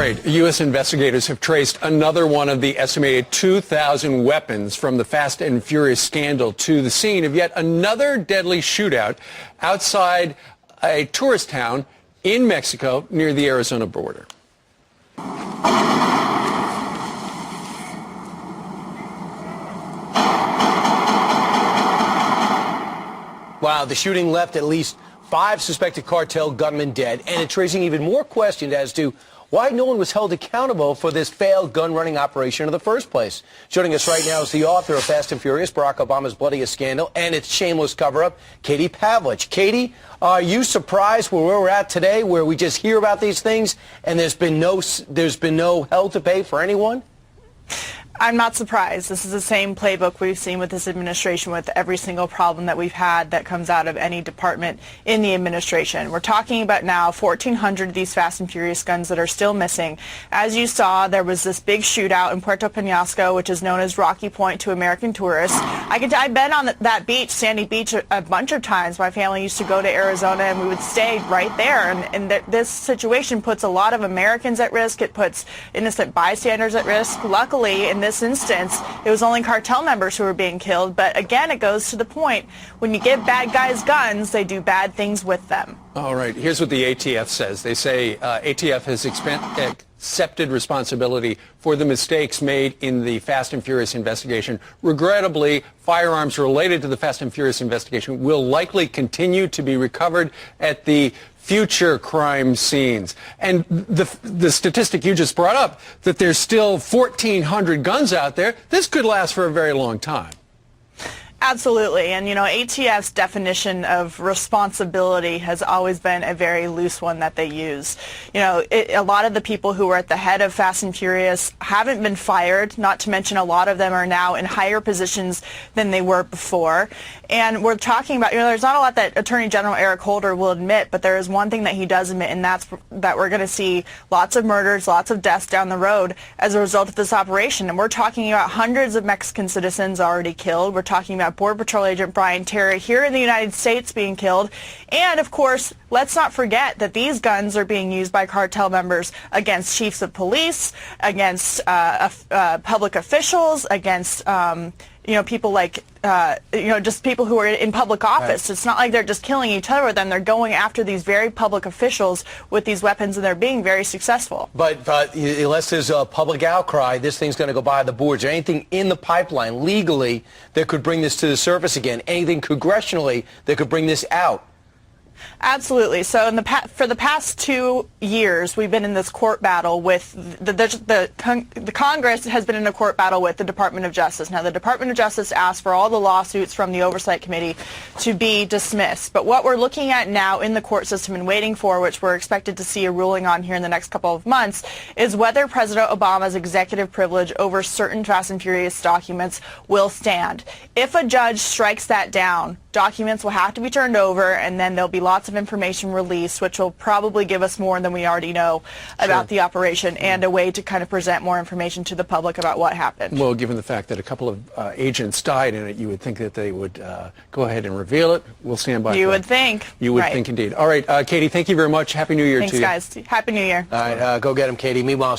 right, U.S. investigators have traced another one of the estimated 2,000 weapons from the Fast and Furious scandal to the scene of yet another deadly shootout outside a tourist town in Mexico near the Arizona border. Wow, the shooting left at least 5 suspected cartel gunmen dead, and it's raising even more questions as to why no one was held accountable for this failed gun-running operation in the first place. Joining us right now is the author of Fast and Furious, Barack Obama's Bloodiest Scandal, and its shameless cover-up, Katie Pavlich. Katie, are you surprised where we're at today, where we just hear about these things and there's been no hell to pay for anyone? I'm not surprised. This is the same playbook we've seen with this administration with every single problem that we've had that comes out of any department in the administration. We're talking about now 1,400 of these Fast and Furious guns that are still missing. As you saw, there was this big shootout in Puerto Penasco, which is known as Rocky Point to American tourists. I've been on that beach, Sandy Beach, a bunch of times. My family used to go to Arizona, and we would stay right there. And this situation puts a lot of Americans at risk. It puts innocent bystanders at risk. Luckily, in this instance, it was only cartel members who were being killed. But again, it goes to the point, when you give bad guys guns, they do bad things with them. All right, here's what the ATF says. They say ATF has accepted responsibility for the mistakes made in the Fast and Furious investigation. Regrettably, firearms related to the Fast and Furious investigation will likely continue to be recovered at the future crime scenes. And the statistic you just brought up, that there's still 1,400 guns out there, this could last for a very long time. Absolutely. And, you know, ATF's definition of responsibility has always been a very loose one that they use. You know, a lot of the people who were at the head of Fast and Furious haven't been fired, not to mention a lot of them are now in higher positions than they were before. And we're talking about, you know, there's not a lot that Attorney General Eric Holder will admit, but there is one thing that he does admit, and that's that we're going to see lots of murders, lots of deaths down the road as a result of this operation. And we're talking about hundreds of Mexican citizens already killed. We're talking about Border Patrol Agent Brian Terry here in the United States being killed. And, of course, let's not forget that these guns are being used by cartel members against chiefs of police, against public officials, against you know, people like, you know, just people who are in public office. Right. It's not like they're just killing each other with them. They're going after these very public officials with these weapons, and they're being very successful. But unless there's a public outcry, this thing's going to go by the boards. Is there anything in the pipeline legally that could bring this to the surface again? Anything congressionally that could bring this out? Absolutely. So for the past 2 years, we've been in this court battle with the Congress has been in a court battle with the Department of Justice. Now, the Department of Justice asked for all the lawsuits from the Oversight Committee to be dismissed. But what we're looking at now in the court system and waiting for, which we're expected to see a ruling on here in the next couple of months, is whether President Obama's executive privilege over certain Fast and Furious documents will stand. If a judge strikes that down, documents will have to be turned over, and then there'll be lots of information released, which will probably give us more than we already know about the operation, and a way to kind of present more information to the public about what happened. Well, given the fact that a couple of agents died in it, you would think that they would go ahead and reveal it. We'll stand by. You would think. You would think indeed. All right, Katie, thank you very much. Happy New Year to you. Thanks, guys. Happy New Year. All right, go get him, Katie. Meanwhile,